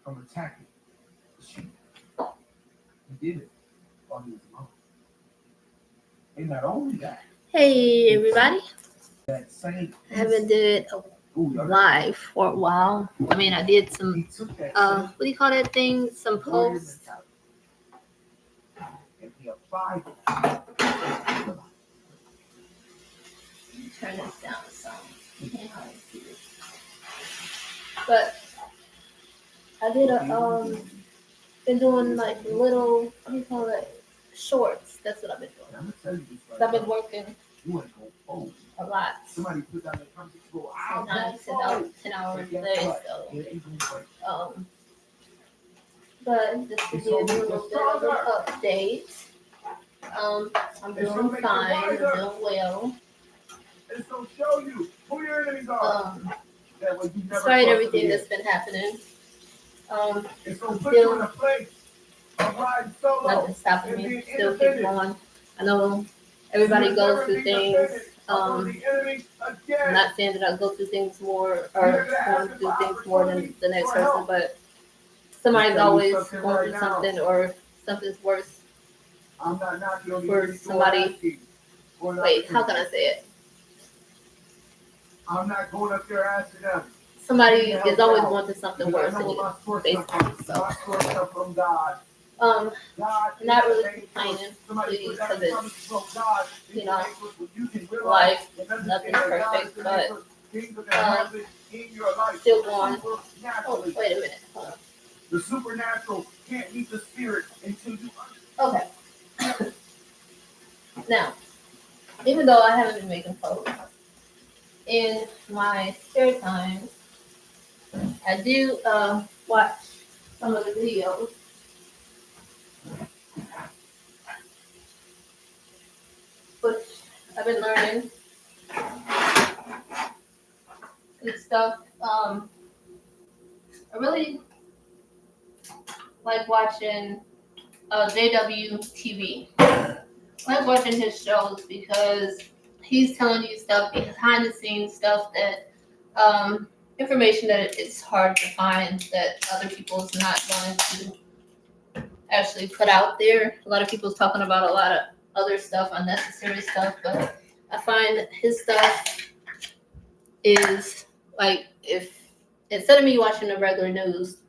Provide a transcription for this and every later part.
from attacking the sheep. He did it while he was alone. And not only that, Hey everybody, that same I haven't did a live for a while. I mean, I did some, he took that what do you call that thing? Some warrior posts. mentality and he applied it. Turn this down some. You can't hardly see this. But I did been doing like little, what do you call it? Shorts. That's what I've been doing. I'm gonna tell you this right So I've been now. working You ain't gonna fold. a lot. Somebody put down their comments and go, I'm Sometimes gonna fold. 10 hours a Guess day. what? So, It ain't gonna break. but just to give you a little bit of an update. I'm doing fine. I'm doing well. It's gonna show you who your enemies are. That way you never Despite trust everything them that's been happening, It's gonna put you in a place of riding solo. nothing's stopping and me. being Still keep independent. going. I know everybody You'll goes never through be things. dependent upon the enemy I'm again. not saying that I go through things more You're or gonna going ask through for things more than opportunity the next for person, help. but somebody's I'll tell you always something going right through now. something or something's worse I'm not knocking on the for enemy's door somebody. asking for an Wait, how opportunity. can I say it? I'm not going up there asking them. Somebody Yeah, is always well, wanting something Because worse I know than where you, my source comes basically. from. So, My source comes from God. God is not the really main source. complaining, Somebody please, put down because the it's, promises from God. is you the know, main source where you can realize life, and understand nothing's that God is perfect, the but main source. Things are gonna happen in your life. still going. Oh, Supernaturally. wait a minute. Hold on. The supernatural can't meet the spirit until you Okay. Now, even though I haven't been making posts, in my spare time, I do watch some of the videos. Which I've been learning good stuff. I really like watching JW TV. I like watching his shows because he's telling you stuff behind the scenes stuff that information that it's hard to find that other people's not going to actually put out there. A lot of people's talking about a lot of other stuff, unnecessary stuff, but I find that his stuff is like, if instead of me watching the regular news,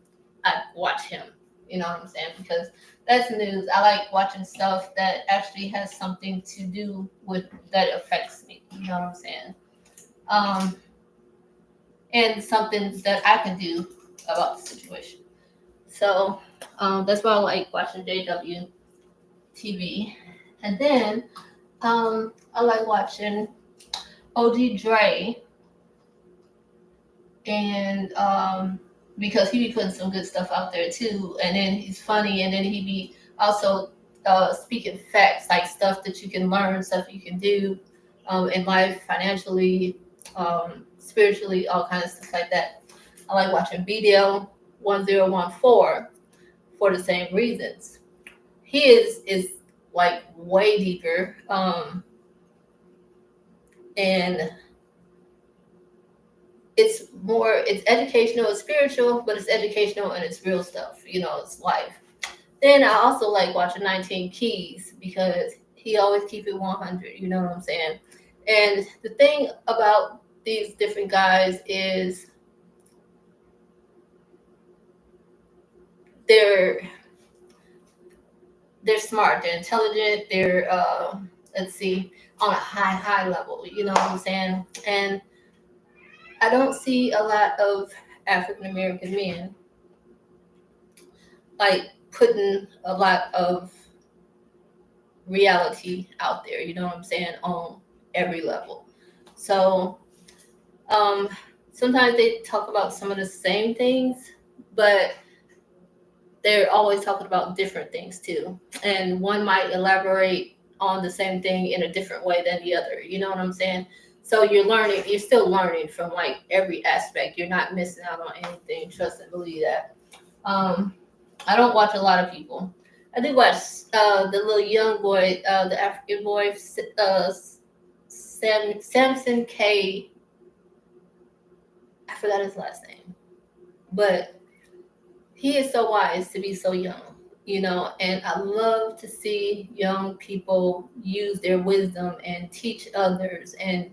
I watch him. You know what I'm saying? Because that's news. I like watching stuff that actually has something to do with that affects me. You know what I'm saying? And something that I can do about the situation. So that's why I like watching JW TV. And then I like watching OG Dre, and because he be putting some good stuff out there too, and then he's funny, and then he be also speaking facts, like stuff that you can learn, stuff you can do in life, financially, spiritually, all kinds of stuff like that. I like watching BDL 1014 for the same reasons. He is like way deeper, and it's educational, it's spiritual, but it's educational and it's real stuff. You know, it's life. Then I also like watching 19 Keys because he always keep it 100. You know what I'm saying? And the thing about these different guys is they're smart, they're intelligent, they're let's see, on a high level. You know what I'm saying? And I don't see a lot of African American men like putting a lot of reality out there, you know what I'm saying, on every level. So sometimes they talk about some of the same things, but they're always talking about different things too. And one might elaborate on the same thing in a different way than the other. You know what I'm saying? So you're still learning from like every aspect. You're not missing out on anything. Trust and believe that. I don't watch a lot of people. I do watch the little young boy, the African boy, Samson K. I forgot his last name, but he is so wise to be so young, and I love to see young people use their wisdom and teach others and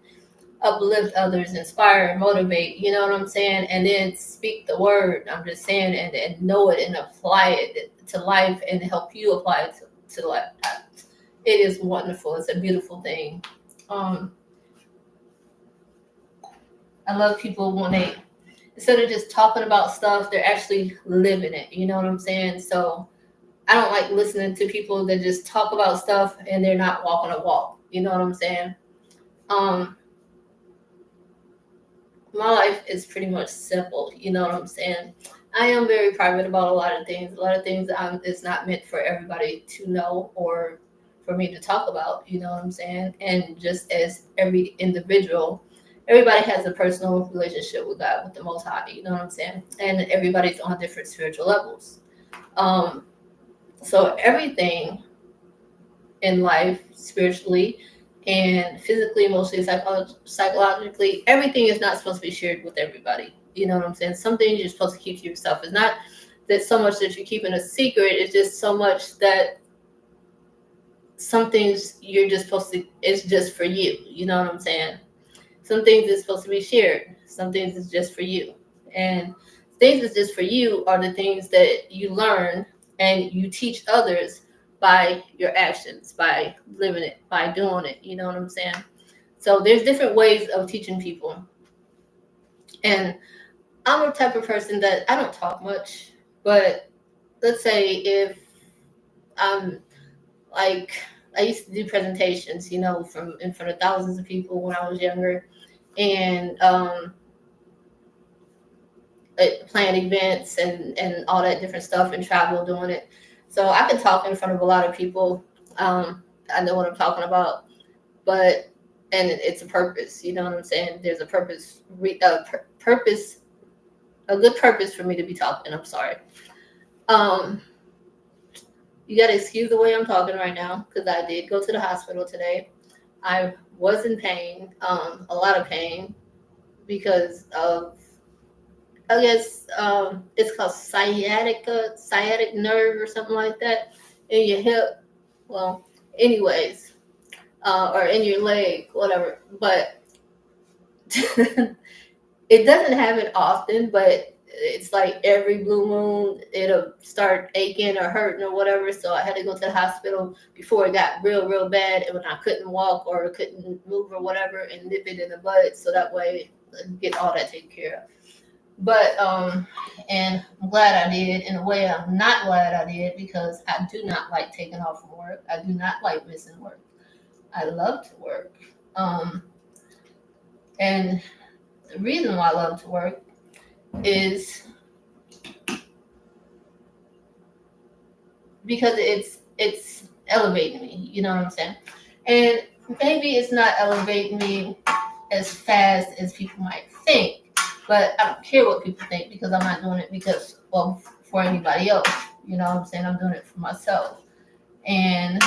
uplift others, inspire, motivate, you know what I'm saying? And then speak the word, I'm just saying, and know it and apply it to life and help you apply it to life. It is wonderful. It's a beautiful thing. Um, I love people when they, instead of just talking about stuff, they're actually living it. You know what I'm saying? So I don't like listening to people that just talk about stuff and they're not walking a walk. You know what I'm saying? Um, my life is pretty much simple. You know what I'm saying? I am very private about a lot of things. A lot of things it's not meant for everybody to know or for me to talk about. You know what I'm saying? And just as every individual, everybody has a personal relationship with God, with the Most High. You know what I'm saying? And everybody's on different spiritual levels. Um, so everything in life, spiritually and physically, emotionally, psychologically, everything is not supposed to be shared with everybody. You know what I'm saying? Some things you're supposed to keep to yourself. It's not that so much that you're keeping a secret. It's just so much that some things you're just supposed to, it's just for you. You know what I'm saying? Some things is supposed to be shared. Some things is just for you. And things that's just for you are the things that you learn and you teach others by your actions, by living it, by doing it. You know what I'm saying? So there's different ways of teaching people. And I'm a type of person that I don't talk much, but let's say if I'm like, I used to do presentations, from in front of thousands of people when I was younger, and plan events and all that different stuff and travel doing it. So I can talk in front of a lot of people. I know what I'm talking about, but and it's a purpose. You know what I'm saying? There's a purpose, purpose, a good purpose for me to be talking. I'm sorry. Um, you got to excuse the way I'm talking right now because I did go to the hospital today. I was in pain, a lot of pain because of, I guess it's called sciatic nerve or something like that in your hip. Well, anyways, or in your leg, whatever. But it doesn't happen often, but it's like every blue moon it'll start aching or hurting or whatever. So I had to go to the hospital before it got real, real bad, and when I couldn't walk or couldn't move or whatever, and nip it in the bud, so that way I can get all that taken care of. But and I'm glad I did. In a way, I'm not glad I did because I do not like taking off from work. I do not like missing work. I love to work. Um, and the reason why I love to work is because it's elevating me. You know what I'm saying? And maybe it's not elevating me as fast as people might think, but I don't care what people think because I'm not doing it because, well, for anybody else. You know what I'm saying? I'm doing it for myself. And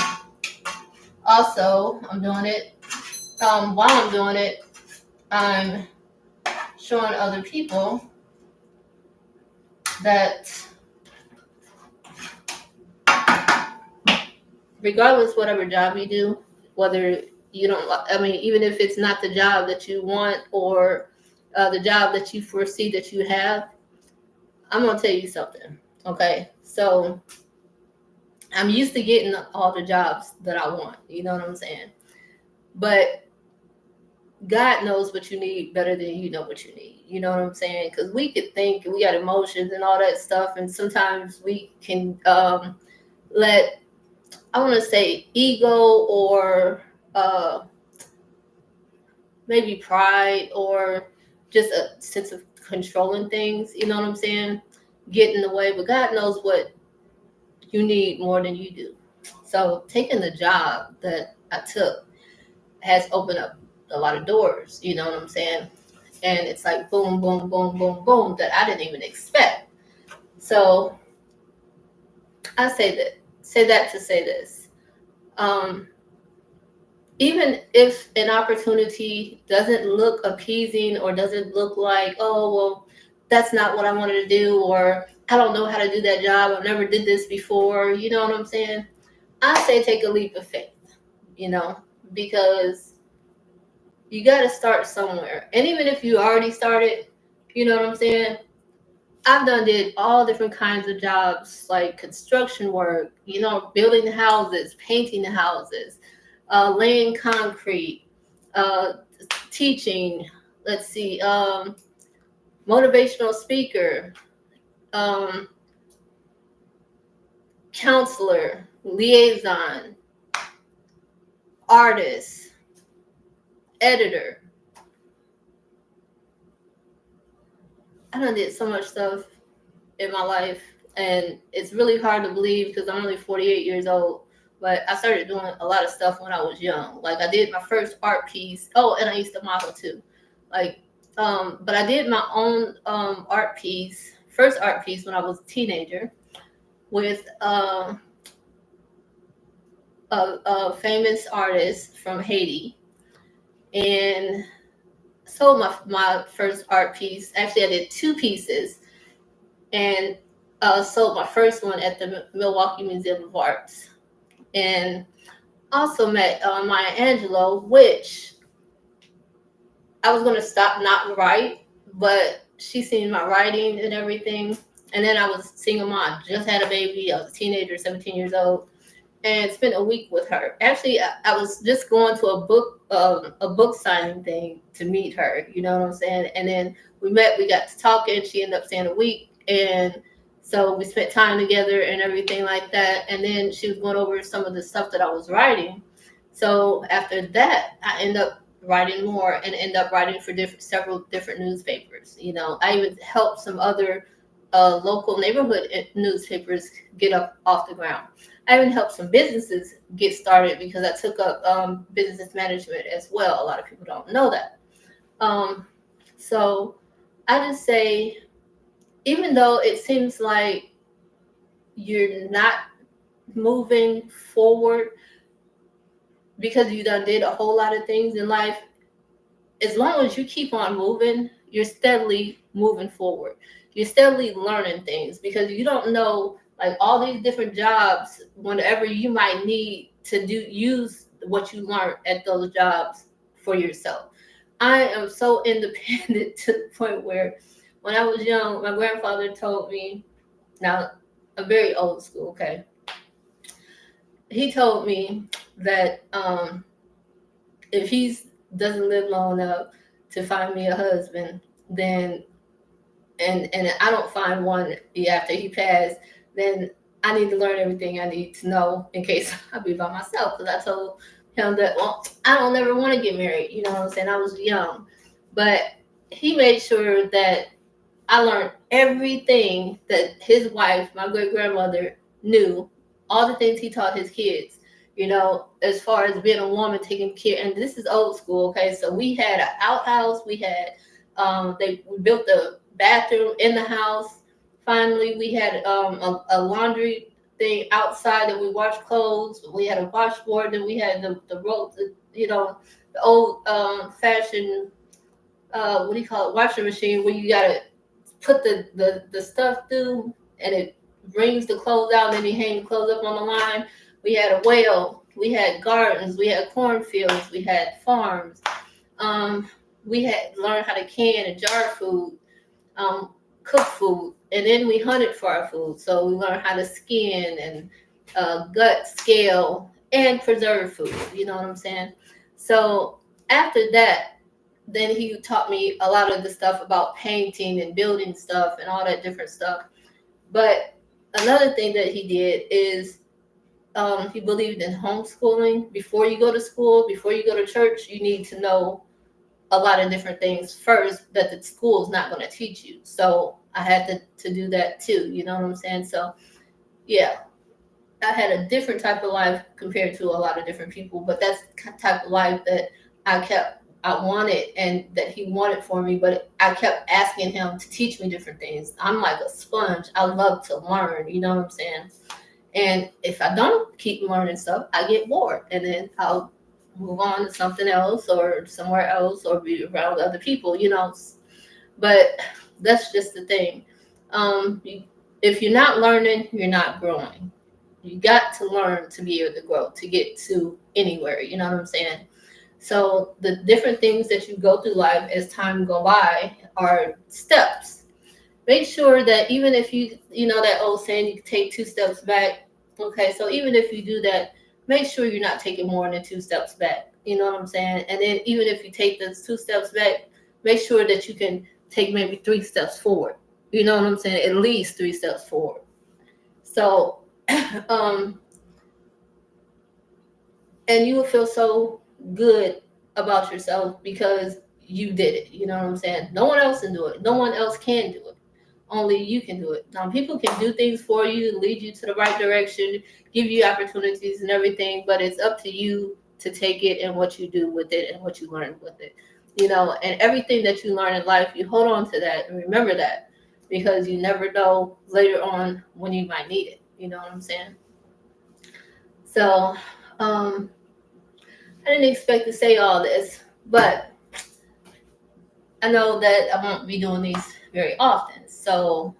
also, I'm doing it, while I'm doing it, I'm showing other people that regardless whatever job you do, whether you don't, I mean, even if it's not the job that you want or the job that you foresee that you have, I'm going to tell you something. Okay. So I'm used to getting all the jobs that I want. You know what I'm saying? But God knows what you need better than you know what you need. You know what I'm saying? Because we could think we got emotions and all that stuff. And sometimes we can let, I want to say, ego or maybe pride or just a sense of controlling things. You know what I'm saying? Get in the way. But God knows what you need more than you do. So taking the job that I took has opened up a lot of doors, you know what I'm saying? And it's like boom, boom, boom, boom, boom that I didn't even expect. So I say that to say this. Um, Even if an opportunity doesn't look appeasing or doesn't look like, oh well, that's not what I wanted to do, or I don't know how to do that job. I never did this before. You know what I'm saying? I say take a leap of faith, because you got to start somewhere. And even if you already started, you know what I'm saying? I've did all different kinds of jobs, like construction work, building the houses, painting the houses, laying concrete, uh, teaching. Let's see, motivational speaker, um, counselor, liaison, artist, editor. I done did so much stuff in my life, and it's really hard to believe because I'm only 48 years old. But I started doing a lot of stuff when I was young. Like I did my first art piece. Oh, and I used to model too. Like, but I did my own first art piece when I was a teenager with a famous artist from Haiti, and sold my first art piece. Actually, I did two pieces, and sold my first one at the Milwaukee Museum of Arts. And also met Maya Angelou, which I was going to stop not write, but she seen my writing and everything. And then I was single mom, just had a baby. I was a teenager, 17 years old, and spent a week with her. Actually, I was just going to a book signing thing to meet her. You know what I'm saying? And then we met. We got to talking. She ended up staying a week, and so we spent time together and everything like that. And then she was going over some of the stuff that I was writing. So after that, I ended up writing more and end up writing for several different newspapers. I even helped some other local neighborhood newspapers get up off the ground. I even helped some businesses get started because I took up business management as well. A lot of people don't know that. So I just say, even though it seems like you're not moving forward because you done did a whole lot of things in life, as long as you keep on moving, you're steadily moving forward. You're steadily learning things because you don't know, like, all these different jobs, whenever you might need to use what you learned at those jobs for yourself. I am so independent to the point where when I was young, my grandfather told me, now I'm very old school, okay? He told me that if he doesn't live long enough to find me a husband, then and I don't find one after he passed, then I need to learn everything I need to know in case I be by myself. Because I told him that, well, I don't ever want to get married. You know what I'm saying? I was young, but he made sure that I learned everything that his wife, my great grandmother, knew. All the things he taught his kids. As far as being a woman, taking care. And this is old school, okay? So we had an outhouse. We had we built a bathroom in the house. Finally, we had a laundry thing outside that we washed clothes. We had a washboard. Then we had the rope, the old fashioned what do you call it, washing machine, where you gotta put the stuff through and it brings the clothes out, and then you hang the clothes up on the line. We had a well. We had gardens. We had cornfields. We had farms. We had learned how to can and jar food, cook food, and then we hunted for our food. So we learned how to skin and gut, scale, and preserve food. You know what I'm saying? So after that, then he taught me a lot of the stuff about painting and building stuff and all that different stuff. But another thing that he did is he believed in homeschooling. Before you go to school, before you go to church, you need to know a lot of different things first that the school is not going to teach you. So I had to do that too. You know what I'm saying? So yeah, I had a different type of life compared to a lot of different people, but that's the type of life that I wanted and that he wanted for me, but I kept asking him to teach me different things. I'm like a sponge. I love to learn, you know what I'm saying? And if I don't keep learning stuff, I get bored, and then I'll move on to something else or somewhere else or be around other people, But That's just the thing. If you're not learning, you're not growing. You got to learn to be able to grow, to get to anywhere. You know what I'm saying? So the different things that you go through life as time go by are steps. Make sure that even if you know that old saying, you take 2 steps back. Okay, so even if you do that, make sure you're not taking more than 2 steps back. You know what I'm saying? And then even if you take those 2 steps back, make sure that you can take maybe 3 steps forward. You know what I'm saying? At least 3 steps forward. So, um, and you will feel so good about yourself because you did it. You know what I'm saying? No one else can do it. No one else can do it. Only you can do it. Now, people can do things for you, lead you to the right direction, give you opportunities and everything, but it's up to you to take it and what you do with it and what you learn with it. You know, and everything that you learn in life, you hold on to that and remember that, because you never know later on when you might need it. You know what I'm saying? So, I didn't expect to say all this, but I know that I won't be doing these very often. So,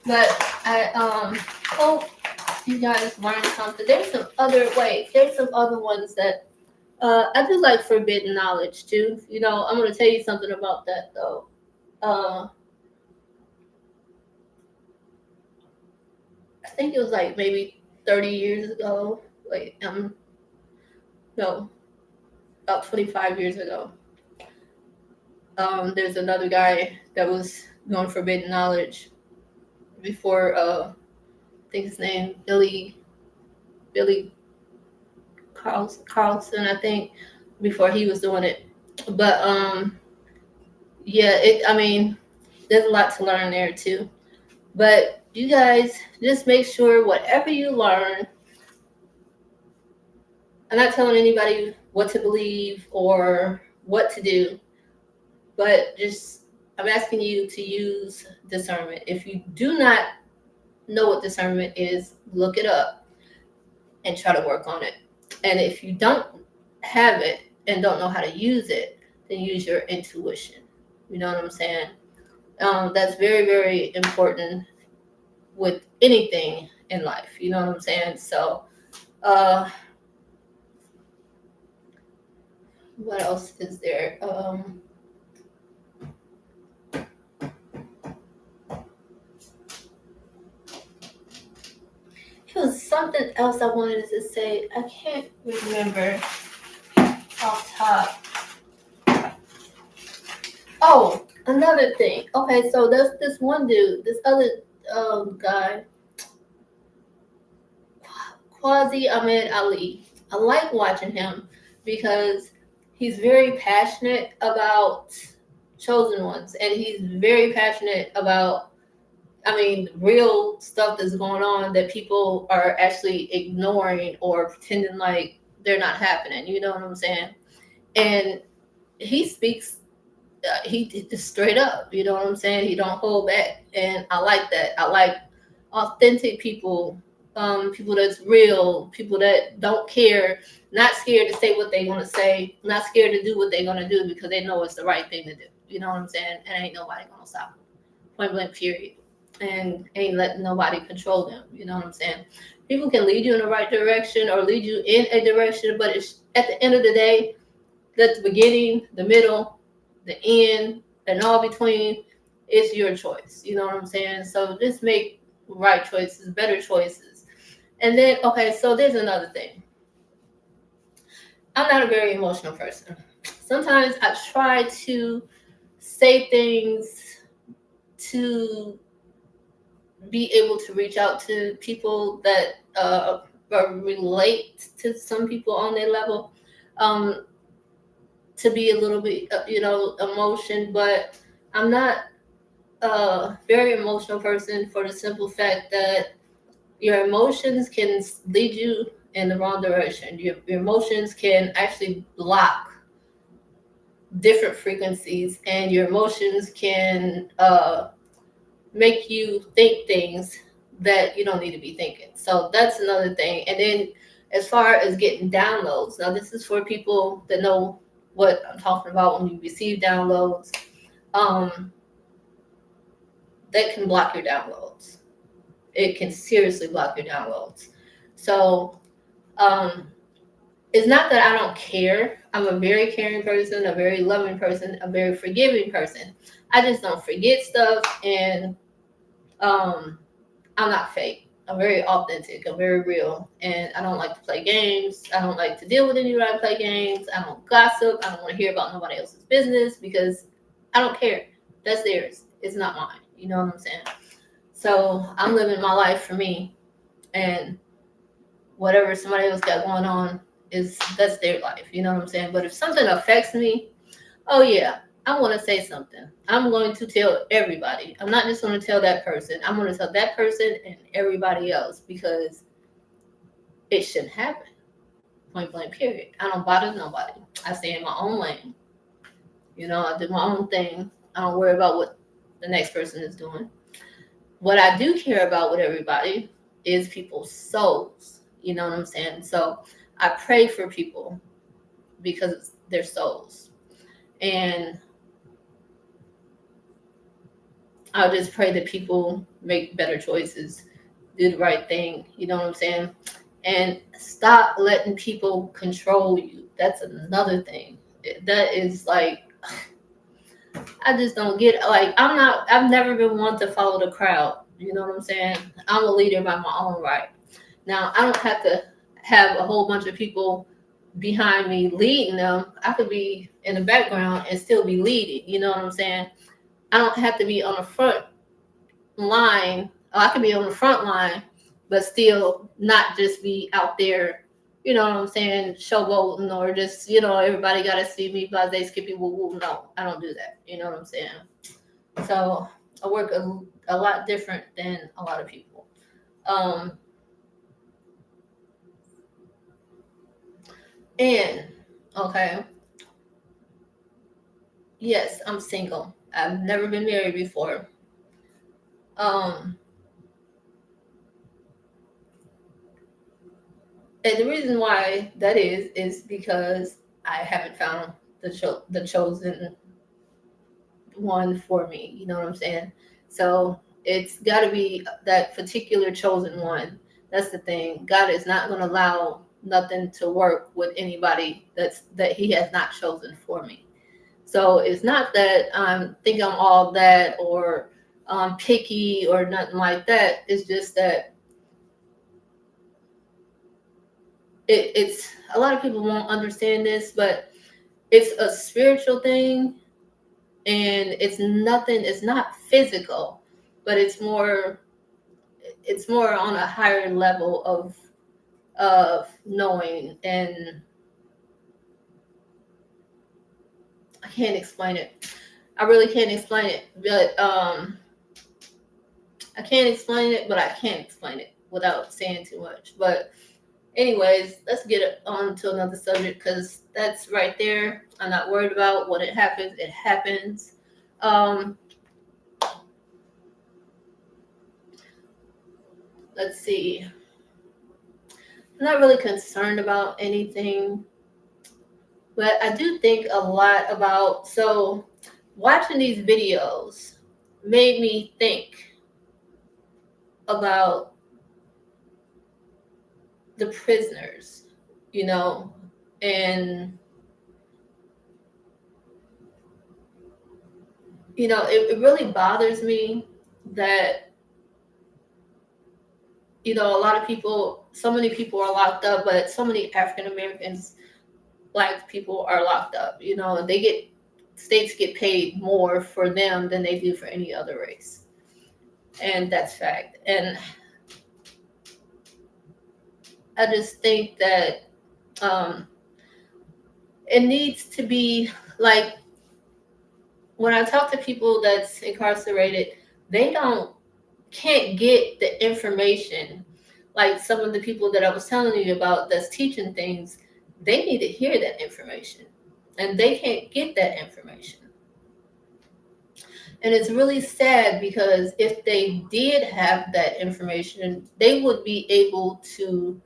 but I hope you guys learned something. There's some other There's some other ones that I do like forbidden knowledge too. You know, I'm gonna tell you something about that though. Uh, I think it was like maybe 30 years ago. Wait, no, about 25 years ago. There's another guy that was known forbidden knowledge before. I think his name Billy Carlson. I think before he was doing it, but yeah. I mean, there's a lot to learn there too. But you guys just make sure whatever you learn. I'm not telling anybody what to believe or what to do, but just I'm asking you to use discernment. If you do not know what discernment is, look it up and try to work on it. And if you don't have it and don't know how to use it, then use your intuition. You know what I'm saying? That's very, very important with anything in life. You know what I'm saying? So, what else is there? It was something else I wanted to say. I can't remember off top. Oh, another thing. Okay, so there's this one dude, this other guy, Quasi Ahmed Ali. I like watching him because he's very passionate about chosen ones, and he's very passionate about, I mean, real stuff that's going on that people are actually ignoring or pretending like they're not happening. You know what I'm saying? And he speaks, he just straight up. You know what I'm saying? He don't hold back, and I like that. I like authentic people, people that's real, people that don't care, not scared to say what they want to say, not scared to do what they're gonna do because they know it's the right thing to do. You know what I'm saying? And ain't nobody gonna stop them. Point blank, period. And ain't letting nobody control them. You know what I'm saying? People can lead you in the right direction or lead you in a direction, but it's at the end of the day, that's the beginning, the middle, the end, and all between. It's your choice. You know what I'm saying? So just make right choices, better choices. And then, okay, so there's another thing. I'm not a very emotional person. Sometimes I try to say things to be able to reach out to people that relate to some people on their level, to be a little bit, emotion, but I'm not a very emotional person for the simple fact that your emotions can lead you in the wrong direction. Your emotions can actually block different frequencies, and your emotions can make you think things that you don't need to be thinking. So that's another thing. And then as far as getting downloads, now this is for people that know what I'm talking about when you receive downloads. Um, that can block your downloads. It can seriously block your downloads. So um, it's not that I don't care. I'm a very caring person, a very loving person, a very forgiving person. I just don't forget stuff, and um, I'm not fake. I'm very authentic. I'm very real, and I don't like to play games. I don't like to deal with anybody that play games. I don't gossip. I don't want to hear about nobody else's business because I don't care. That's theirs. It's not mine. You know what I'm saying? So I'm living my life for me, and whatever somebody else got going on is that's their life. You know what I'm saying? But if something affects me, oh yeah, I want to say something. I'm going to tell everybody. I'm not just going to tell that person. I'm going to tell that person and everybody else because it shouldn't happen. Point blank, period. I don't bother nobody. I stay in my own lane. You know, I do my own thing. I don't worry about what the next person is doing. What I do care about with everybody is people's souls. You know what I'm saying? So I pray for people because it's their souls. And I'll just pray that people make better choices, do the right thing. You know what I'm saying? And stop letting people control you. That's another thing. That is like, I just don't get it. Like, I've never been one to follow the crowd. You know what I'm saying? I'm a leader by my own right. Now, I don't have to have a whole bunch of people behind me leading them. I could be in the background and still be leading. You know what I'm saying? I don't have to be on the front line. I could be on the front line, but still not just be out there, you know what I'm saying, showboating or just, everybody got to see me, blase, skippy, woo woo. No, I don't do that. You know what I'm saying? So I work a lot different than a lot of people. Um, and, okay, yes, I'm single. I've never been married before. Um, and the reason why that is because I haven't found the chosen one for me. You know what I'm saying? So it's got to be that particular chosen one. That's the thing. God is not going to allow nothing to work with anybody that He has not chosen for me. So it's not that I think I'm all that or picky or nothing like that. It's just that it's a lot of people won't understand this, but it's a spiritual thing, and it's not physical, but it's more on a higher level of knowing. And I can't explain it. I really can't explain it, but I can't explain it, but I can't explain it without saying too much. But anyways, let's get on to another subject because that's right there. I'm not worried about when it happens. It happens. Um, let's see. I'm not really concerned about anything, but I do think a lot about. So, watching these videos made me think about the prisoners, you know, and it really bothers me that a lot of people, so many people are locked up, but so many African Americans, Black people are locked up. States get paid more for them than they do for any other race, and that's fact. And I just think that um, it needs to be like when I talk to people that's incarcerated, they can't get the information. Like some of the people that I was telling you about that's teaching things, they need to hear that information, and they can't get that information. And it's really sad because if they did have that information, they would be able to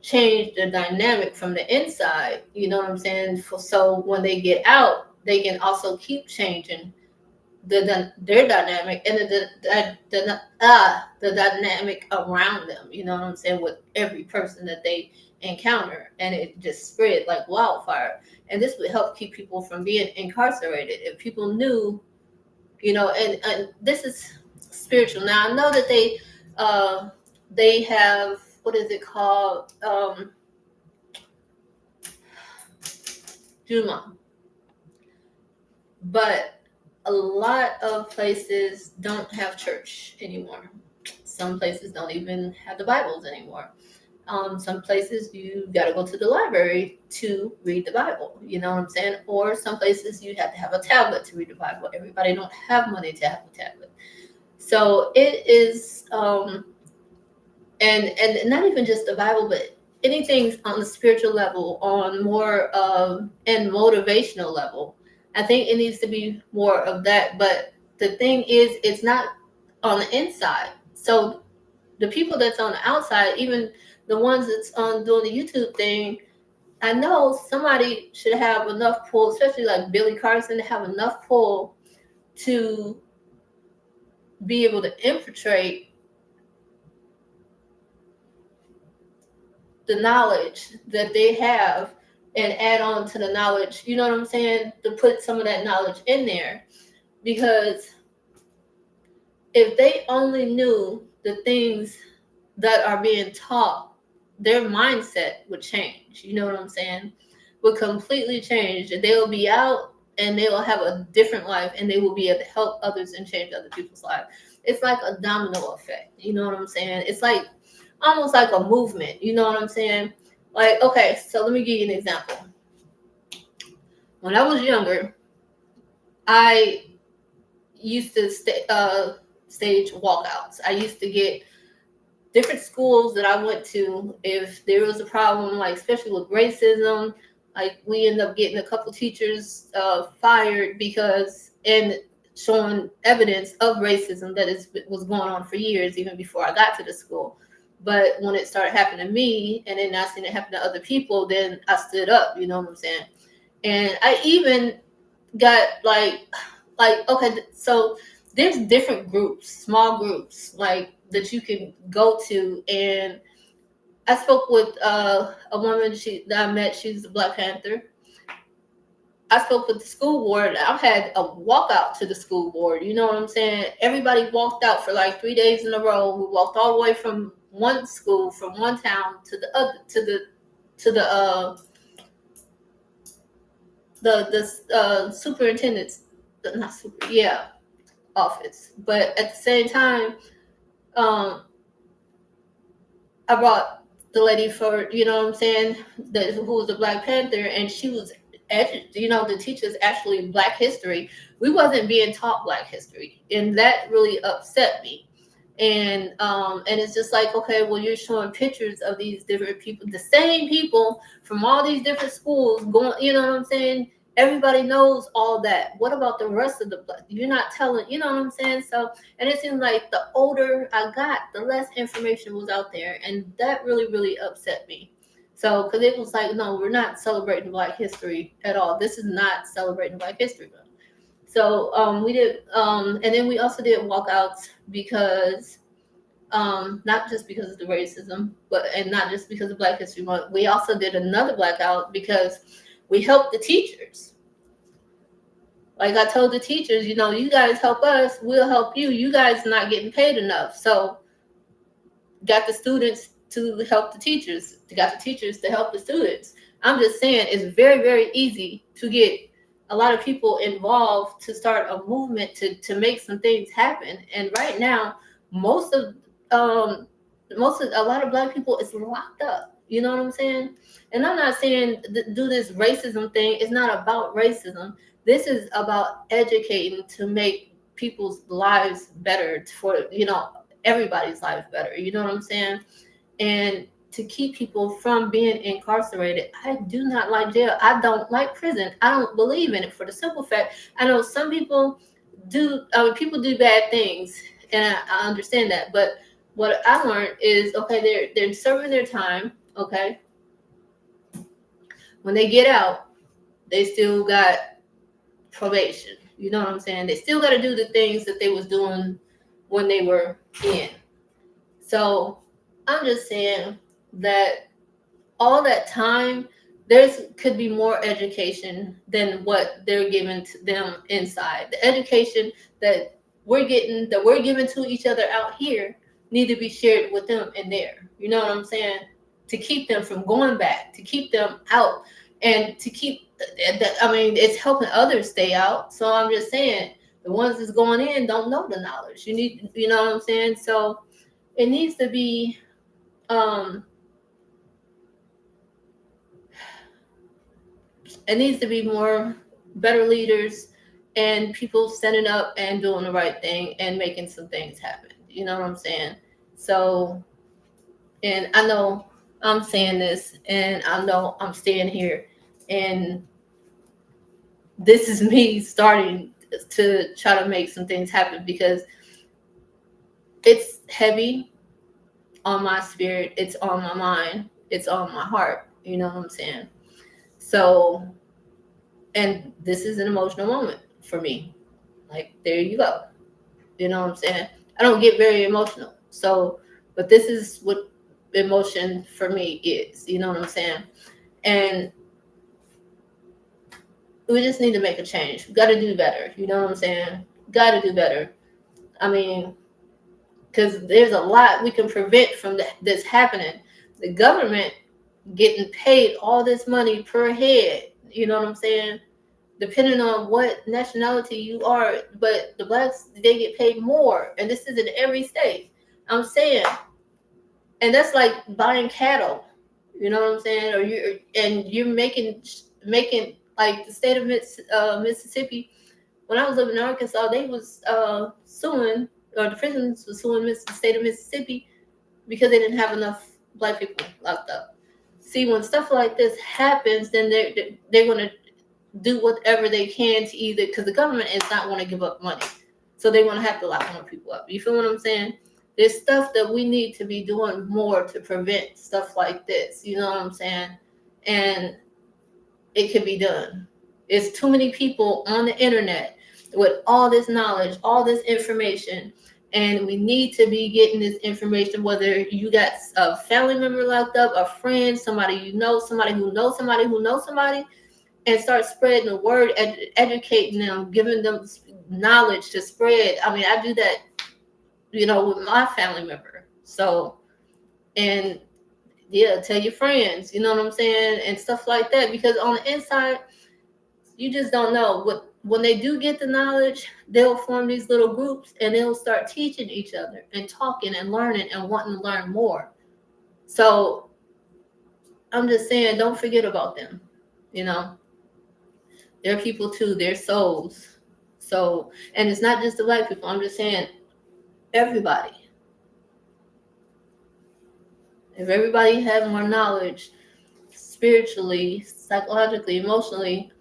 change the dynamic from the inside. You know what I'm saying? So when they get out, they can also keep changing their dynamic and the dynamic around them. You know what I'm saying? With every person that they encounter, and it just spread like wildfire. And this would help keep people from being incarcerated if people knew, and this is spiritual. Now I know that they have, what is it called, Juma, but a lot of places don't have church anymore. Some places don't even have the Bibles anymore. Some places you got to go to the library to read the Bible. You know what I'm saying? Or some places you have to have a tablet to read the Bible. Everybody don't have money to have a tablet. So it is, and not even just the Bible, but anything on the spiritual level, on more and motivational level. I think it needs to be more of that. But the thing is, it's not on the inside. So the people that's on the outside, even the ones that's on doing the YouTube thing, I know somebody should have enough pull, especially like Billy Carson, to have enough pull to be able to infiltrate the knowledge that they have and add on to the knowledge, you know what I'm saying? To put some of that knowledge in there. Because if they only knew the things that are being taught, their mindset would change. You know what I'm saying? Would completely change. They will be out and they will have a different life, and they will be able to help others and change other people's lives. It's like a domino effect. You know what I'm saying? It's like almost like a movement. You know what I'm saying? Like, okay, so let me give you an example. When I was younger, I used to stage walkouts. I used to get different schools that I went to. If there was a problem, like especially with racism, like we end up getting a couple teachers fired because, and showing evidence of racism that was going on for years, even before I got to the school. But when it started happening to me, and then I seen it happen to other people, then I stood up. You know what I'm saying? And I even got like okay, so there's different groups, small groups, like that you can go to. And I spoke with a woman that I met. She's a Black Panther. I spoke with the school board. I've had a walkout to the school board. You know what I'm saying? Everybody walked out for like 3 days in a row. We walked all the way from one school, from one town to the other, to the superintendent's, not super, yeah, office. But at the same time, um, I brought the lady for, you know what I'm saying, who was a Black Panther, and she was, the teacher's actually Black history. We wasn't being taught Black history, and that really upset me. And it's just like, okay, well, you're showing pictures of these different people, the same people from all these different schools going, you know what I'm saying? Everybody knows all that. What about the rest of the Black? You're not telling, you know what I'm saying? So, and it seems like the older I got, the less information was out there, and that really, really upset me. So, because it was like, no, we're not celebrating Black history at all. This is not celebrating Black history. So we did, and then we also did walkouts because, not just because of the racism, and not just because of Black History Month. We also did another blackout because we helped the teachers. Like I told the teachers, you guys help us, we'll help you. You guys not getting paid enough. So got the students to help the teachers, got the teachers to help the students. I'm just saying it's very, very easy to get a lot of people involved to start a movement to make some things happen. And right now, most of a lot of Black people is locked up. You know what I'm saying? And I'm not saying do this racism thing. It's not about racism. This is about educating to make people's lives better, for everybody's life better. You know what I'm saying? And to keep people from being incarcerated. I do not like jail. I don't like prison. I don't believe in it, for the simple fact, I know some people people do bad things, and I understand that. But what I learned is, okay, they're serving their time. Okay, when they get out, they still got probation. You know what I'm saying? They still got to do the things that they was doing when they were in. So I'm just saying that all that time, there's could be more education than what they're giving to them inside. The education that we're giving to each other out here need to be shared with them in there. You know what I'm saying? To keep them from going back, to keep them out, and to keep that. I mean, it's helping others stay out. So I'm just saying, the ones that's going in don't know the knowledge. You know what I'm saying? So it needs to be. Um, it needs to be more better leaders and people standing up and doing the right thing and making some things happen. You know what I'm saying? So, and I know I'm saying this, and I know I'm staying here, and this is me starting to try to make some things happen, because it's heavy on my spirit, it's on my mind, it's on my heart. You know what I'm saying? So, and this is an emotional moment for me. Like, there you go. You know what I'm saying? I don't get very emotional. So, but this is what emotion for me is. You know what I'm saying? And we just need to make a change. We got to do better. You know what I'm saying? Got to do better. I mean, because there's a lot we can prevent from this happening. The government getting paid all this money per head. You know what I'm saying? Depending on what nationality you are, but the blacks, they get paid more, and this is in every state. I'm saying, and that's like buying cattle. You know what I'm saying? Or you're making like the state of Mississippi. When I was living in Arkansas, they was suing, or the prisons was suing the state of Mississippi because they didn't have enough black people locked up. See, when stuff like this happens, then they're going to do whatever they can to, either, because the government is not want to give up money, so they want to have to lock more people up. You feel what I'm saying? There's stuff that we need to be doing more to prevent stuff like this. You know what I'm saying? And it can be done. It's too many people on the internet with all this knowledge, all this information, and we need to be getting this information, whether you got a family member locked up, a friend, somebody you know, somebody who knows somebody who knows somebody, and start spreading the word, educating them, giving them knowledge to spread. I mean, I do that, with my family member. So, and yeah, tell your friends, you know what I'm saying, and stuff like that. Because on the inside, you just don't know what. When they do get the knowledge, they'll form these little groups and they'll start teaching each other and talking and learning and wanting to learn more. So I'm just saying, don't forget about them. They're people too. They're souls. So, and it's not just the black people. I'm just saying, everybody. If everybody had more knowledge, spiritually, psychologically, emotionally,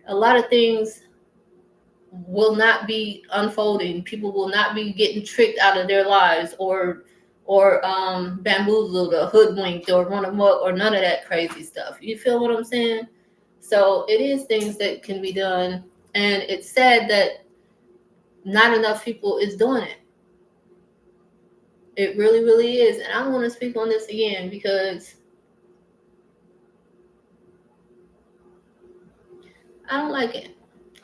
a lot of things will not be unfolding. People will not be getting tricked out of their lives, or bamboozled or hoodwinked or run amok or none of that crazy stuff. You feel what I'm saying? So it is things that can be done, and it's sad that not enough people is doing it. It really, really is. And I want to speak on this again because I don't like it.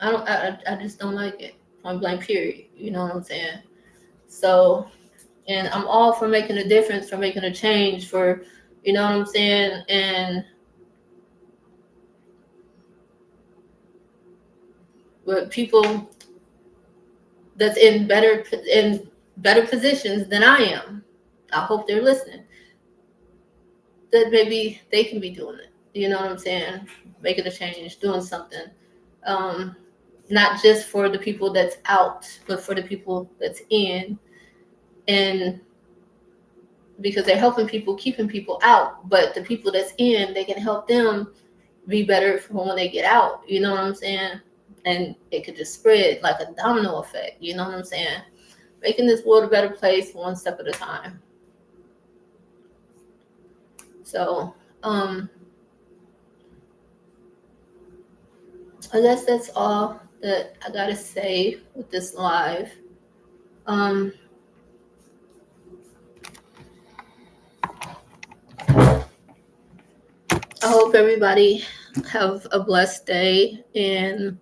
I just don't like it. Point blank period. You know what I'm saying? So, and I'm all for making a difference, for making a change, for, you know what I'm saying? And with people that's in better positions than I am, I hope they're listening, that maybe they can be doing it. You know what I'm saying? Making a change, doing something. Not just for the people that's out, but for the people that's in. And because they're helping people, keeping people out, but the people that's in, they can help them be better for when they get out. You know what I'm saying? and it could just spread like a domino effect. You know what I'm saying? Making this world a better place one step at a time. So, I guess that's all that I gotta say with this live. Um, I hope everybody have a blessed day and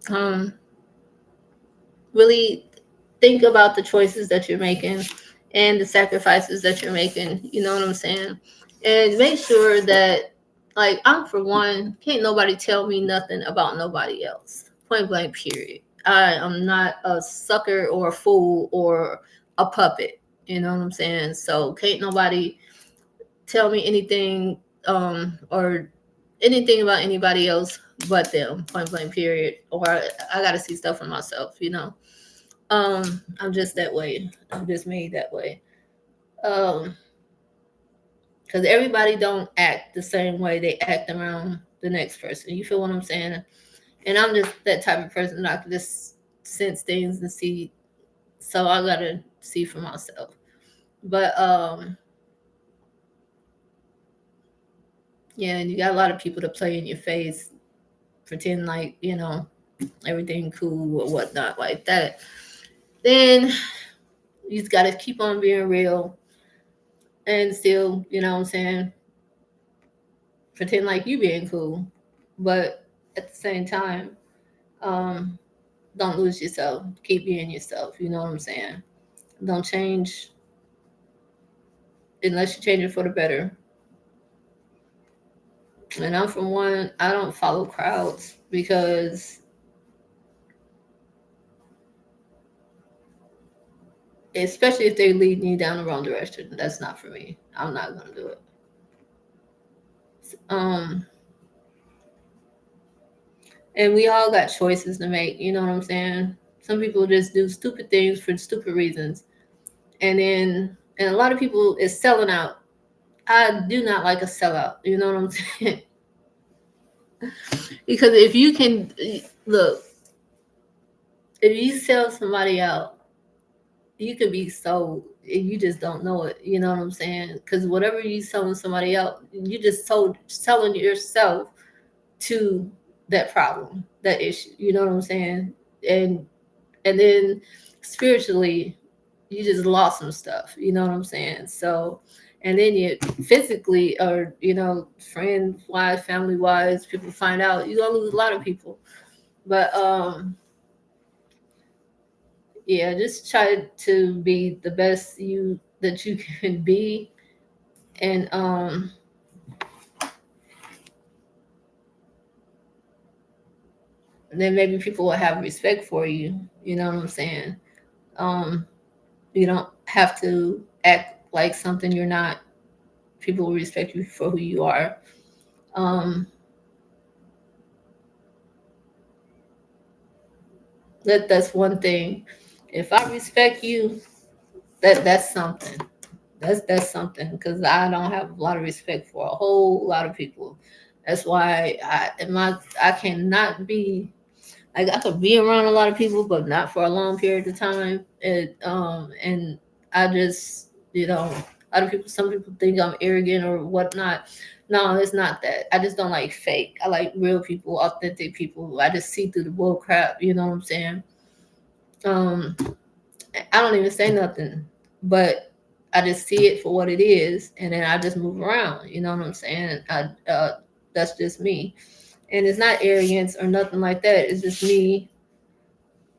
um, really think about the choices that you're making and the sacrifices that you're making. You know what I'm saying? And make sure that, like, I'm for one, can't nobody tell me nothing about nobody else. Point blank, period. I am not a sucker or a fool or a puppet. You know what I'm saying? So can't nobody tell me anything or anything about anybody else but them. Point blank, period. Or I got to see stuff for myself. You know. I'm just that way. I'm just made that way. Um, because everybody don't act the same way they act around the next person. You feel what I'm saying? And I'm just that type of person that I can just sense things and see. So I gotta see for myself. But yeah, and you got a lot of people to play in your face, pretend like everything cool or whatnot like that. Then you just gotta keep on being real and still, you know what I'm saying, pretend like you being cool, but at the same time, um, don't lose yourself. Keep being yourself. You know what I'm saying? Don't change unless you change it for the better. And I'm from one, I don't follow crowds because, especially if they lead me down the wrong direction, that's not for me. I'm not gonna do it. Um, and we all got choices to make. You know what I'm saying? Some people just do stupid things for stupid reasons, and a lot of people is selling out. I do not like a sellout. You know what I'm saying? Because if you can look, if you sell somebody out, you could be sold and you just don't know it. You know what I'm saying? Because whatever you selling somebody out, you just selling yourself to that problem, that issue. You know what I'm saying? And and then spiritually, you just lost some stuff. You know what I'm saying? So, and then you physically, or friend wise, family wise, people find out you gonna lose a lot of people. But yeah, just try to be the best you that you can be, and then maybe people will have respect for you. You know what I'm saying? Um, you don't have to act like something you're not. People will respect you for who you are. Um, that's one thing. If I respect you, that's something. That's something, because I don't have a lot of respect for a whole lot of people. That's why I cannot be like, I could be around a lot of people, but not for a long period of time. And I just, a lot of people, some people think I'm arrogant or whatnot. No, it's not that. I just don't like fake. I like real people, authentic people. I just see through the bull crap. You know what I'm saying? Um, I don't even say nothing, but I just see it for what it is, and then I just move around. You know what I'm saying? That's just me, and it's not arrogance or nothing like that. It's just me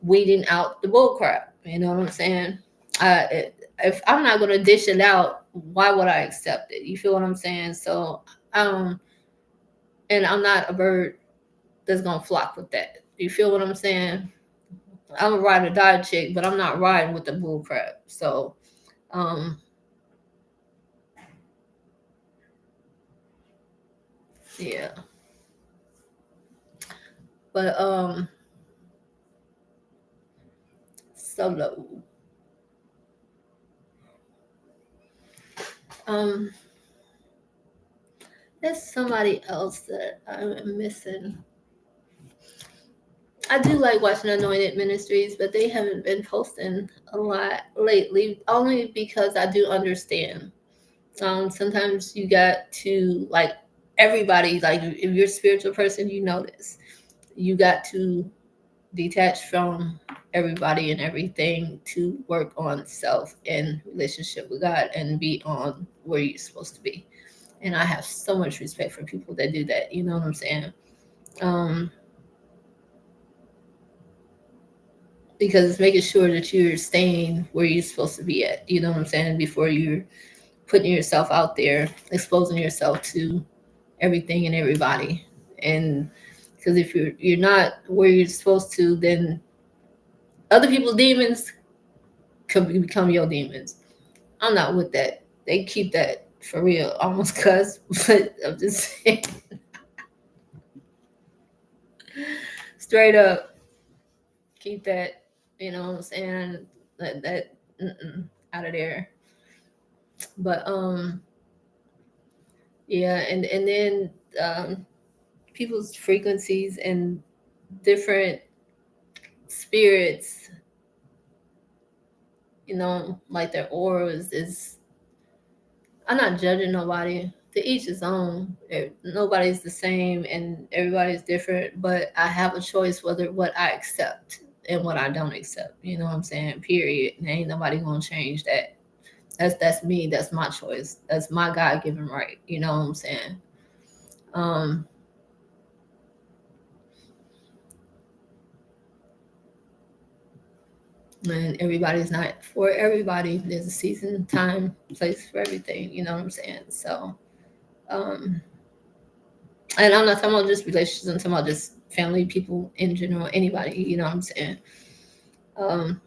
weeding out the bull crap. You know what I'm saying? If I'm not gonna dish it out, why would I accept it? You feel what I'm saying? So, um, and I'm not a bird that's gonna flock with that. You feel what I'm saying? I'm a ride or die chick, but I'm not riding with the bull crap. So, um, yeah. But solo. Um, there's somebody else that I'm missing. I do like watching Anointed Ministries, but they haven't been posting a lot lately, only because I do understand. Sometimes you got to, like, everybody, like, if you're a spiritual person, you know this. You got to detach from everybody and everything to work on self and relationship with God and be on where you're supposed to be. And I have so much respect for people that do that. You know what I'm saying? Um, because it's making sure that you're staying where you're supposed to be at. You know what I'm saying? Before you're putting yourself out there, exposing yourself to everything and everybody. And because if you're not where you're supposed to, then other people's demons can become your demons. I'm not with that. They keep that for real, almost cuss, but I'm just saying, straight up, keep that. You know what I'm saying? That out of there. But yeah, and then people's frequencies and different spirits, like their auras is. I'm not judging nobody. To each his own. Nobody's the same, and everybody's different. But I have a choice whether what I accept and what I don't accept. You know what I'm saying? Period. And ain't nobody gonna change that. That's me. That's my choice. That's my God given right. You know what I'm saying? Um, and everybody's not for everybody. There's a season, time, place for everything. You know what I'm saying? So, um, and I'm not talking about just relationships. I'm talking about just family, people in general, anybody. You know what I'm saying? Um,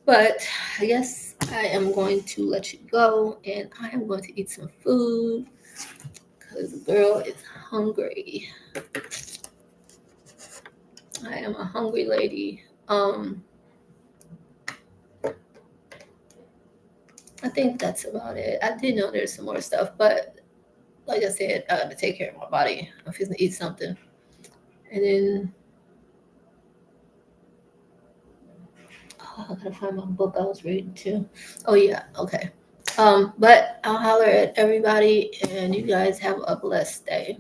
but I guess I am going to let you go, and I am going to eat some food because the girl is hungry. I am a hungry lady. I think that's about it. I did know there's some more stuff, but like I said, I got to take care of my body. I'm feeling to eat something, and then I gotta find my book I was reading too. Oh yeah, okay. But I'll holler at everybody, and you guys have a blessed day.